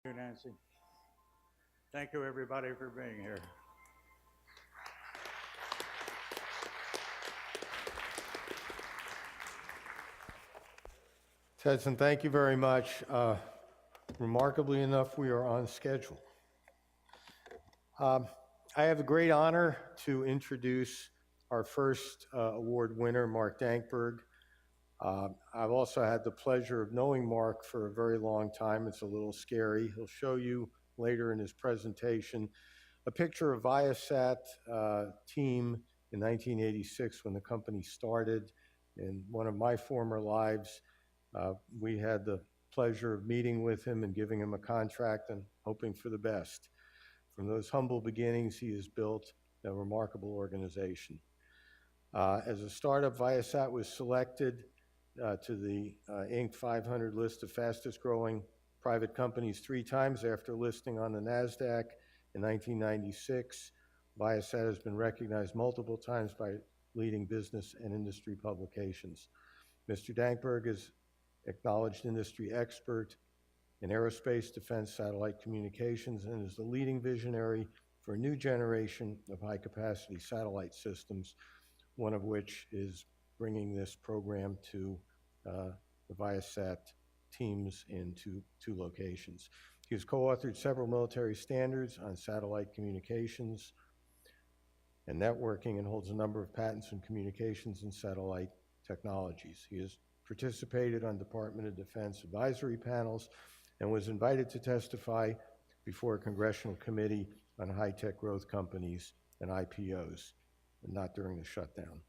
Thank you, Nancy. Thank you, everybody, for being here. Tedson, thank you very much. Remarkably enough, we are on schedule. I have the great honor to introduce our first award winner, Mark Dankberg. I've also had the pleasure of knowing Mark for a very long time. It's a little scary. He'll show you later in his presentation a picture of Viasat team in 1986 when the company started. In one of my former lives, we had the pleasure of meeting with him and giving him a contract and hoping for the best. From those humble beginnings, he has built a remarkable organization. As a startup, Viasat was selected to the Inc. 500 list of fastest growing private companies 3 times after listing on the NASDAQ in 1996. Viasat has been recognized multiple times by leading business and industry publications. Mr. Dankberg is acknowledged industry expert in aerospace, defense, satellite communications, and is the leading visionary for a new generation of high-capacity satellite systems, one of which is bringing this program to the Viasat teams in two locations. He has co-authored several military standards on satellite communications and networking and holds a number of patents in communications and satellite technologies. He has participated on Department of Defense advisory panels and was invited to testify before a congressional committee on high-tech growth companies and IPOs, and not during the shutdown.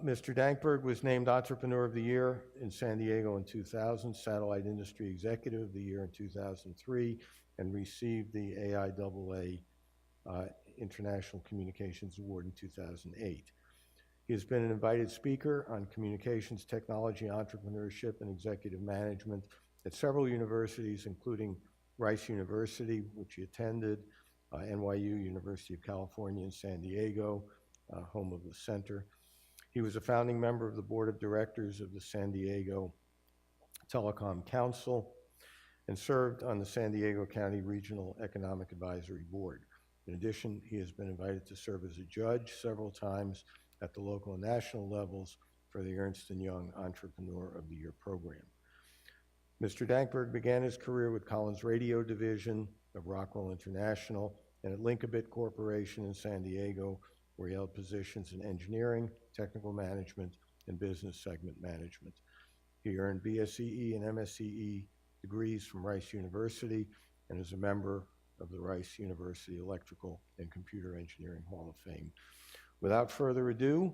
Mr. Dankberg was named Entrepreneur of the Year in San Diego in 2000, Satellite Industry Executive of the Year in 2003, and received the AIAA International Communications Award in 2008. He has been an invited speaker on communications technology, entrepreneurship, and executive management at several universities, including Rice University, which he attended, NYU, University of California in San Diego, home of the center. He was a founding member of the board of directors of the San Diego Telecom Council and served on the San Diego County Regional Economic Advisory Board. In addition, he has been invited to serve as a judge several times at the local and national levels for the Ernst & Young Entrepreneur of the Year program. Mr. Dankberg began his career with Collins Radio Division of Rockwell International and at Linkabit Corporation in San Diego, where he held positions in engineering, technical management, and business segment management. He earned BSCE and MSCE degrees from Rice University and is a member of the Rice University Electrical and Computer Engineering Hall of Fame. Without further ado,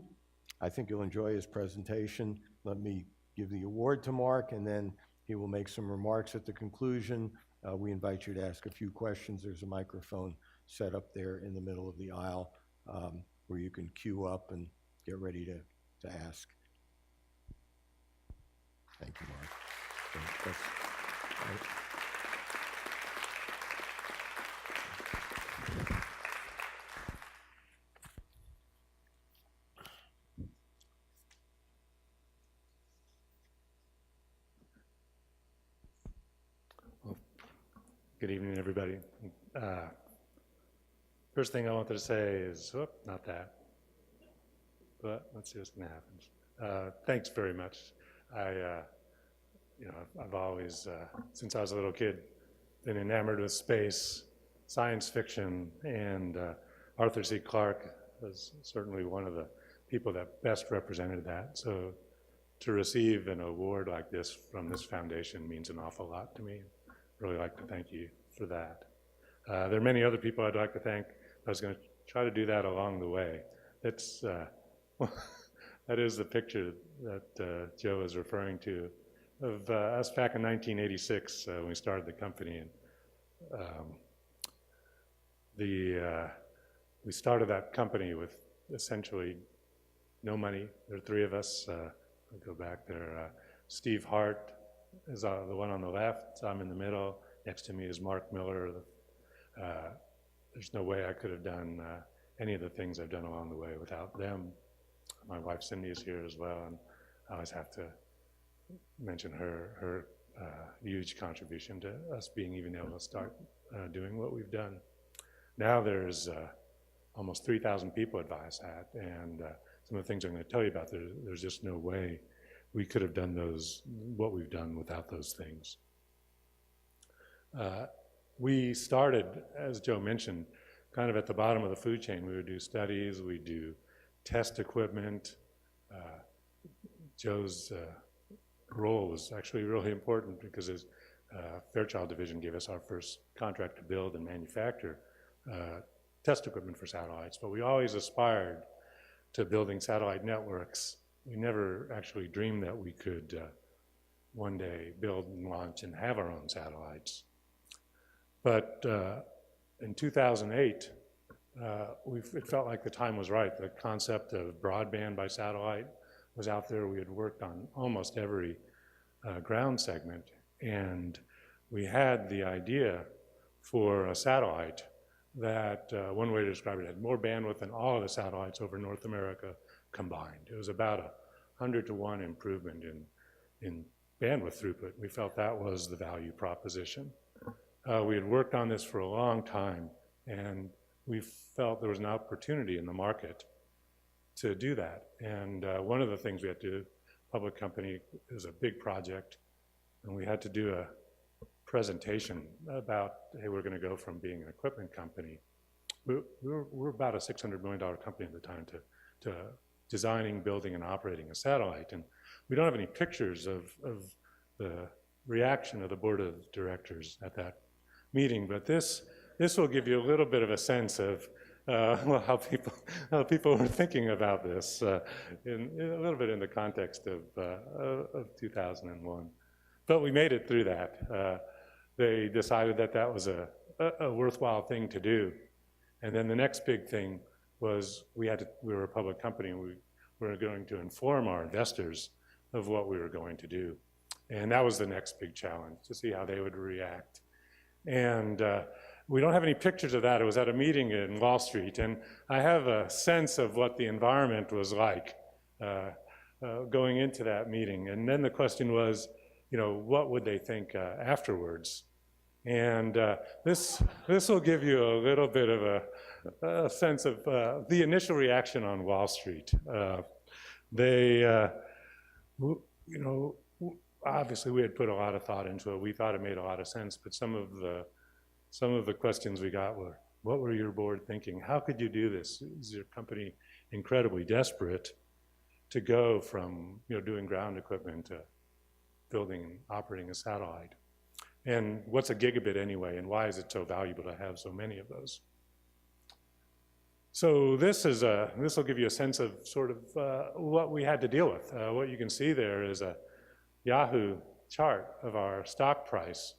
I think you'll enjoy his presentation. Let me give the award to Mark, and then he will make some remarks at the conclusion. We invite you to ask a few questions. There's a microphone set up there in the middle of the aisle where you can queue up and get ready to ask. Thank you, Mark. Good evening, everybody. First thing I wanted to say is, not that, but let's see what's going to happen. Thanks very much. I've always, since I was a little kid, been enamored with space, science fiction, and Arthur C. Clarke was certainly one of the people that best represented that. So to receive an award like this from this foundation means an awful lot to me. Really like to thank you for that. There are many other people I'd like to thank. I was going to try to do that along the way. That's that is the picture that Joe is referring to of us back in 1986 when we started the company. And we started that company with essentially no money. There are 3 of us. I'll go back there. Steve Hart is the one on the left. I'm in the middle. Next to me is Mark Miller. There's no way I could have done any of the things I've done along the way without them. My wife Cindy is here as well, and I always have to mention her huge contribution to us being even able to start doing what we've done. Now there's almost 3,000 people at Viasat, and some of the things I'm going to tell you about, there's just no way we could have done what we've done without those things. We started, as Joe mentioned, kind of at the bottom of the food chain. We would do studies, we do test equipment. Joe's role was actually really important because his Fairchild division gave us our first contract to build and manufacture test equipment for satellites, but we always aspired to building satellite networks. We never actually dreamed that we could one day build and launch and have our own satellites. But in 2008, it felt like the time was right. The concept of broadband by satellite was out there. We had worked on almost every ground segment, and we had the idea for a satellite that, one way to describe it, had more bandwidth than all of the satellites over North America combined. It was about a 100-to-1 improvement in bandwidth throughput. We felt that was the value proposition. We had worked on this for a long time, and we felt there was an opportunity in the market to do that. And one of the things we had to do, public company, is a big project, and we had to do a presentation about, hey, we're going to go from being an equipment company. We're about a $600 million company at the time to designing, building, and operating a satellite. And we don't have any pictures of the reaction of the board of directors at that meeting, but this will give you a little bit of a sense of well, how people were thinking about this, in a little bit in the context of 2001. But we made it through that. They decided that that was a worthwhile thing to do. And then the next big thing was we were a public company, and we were going to inform our investors of what we were going to do. And that was the next big challenge, to see how they would react. And we don't have any pictures of that. It was at a meeting in Wall Street, and I have a sense of what the environment was like going into that meeting. And then the question was, what would they think afterwards? And this will give you a little bit of a sense of the initial reaction on Wall Street. Obviously we had put a lot of thought into it. We thought it made a lot of sense, but some of the questions we got were, what were your board thinking? How could you do this? Is your company incredibly desperate to go from doing ground equipment to building and operating a satellite? And what's a gigabit anyway, and why is it so valuable to have so many of those? So this will give you a sense of sort of what we had to deal with. What you can see there is a Yahoo chart of our stock price.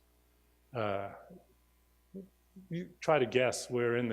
You try to guess where in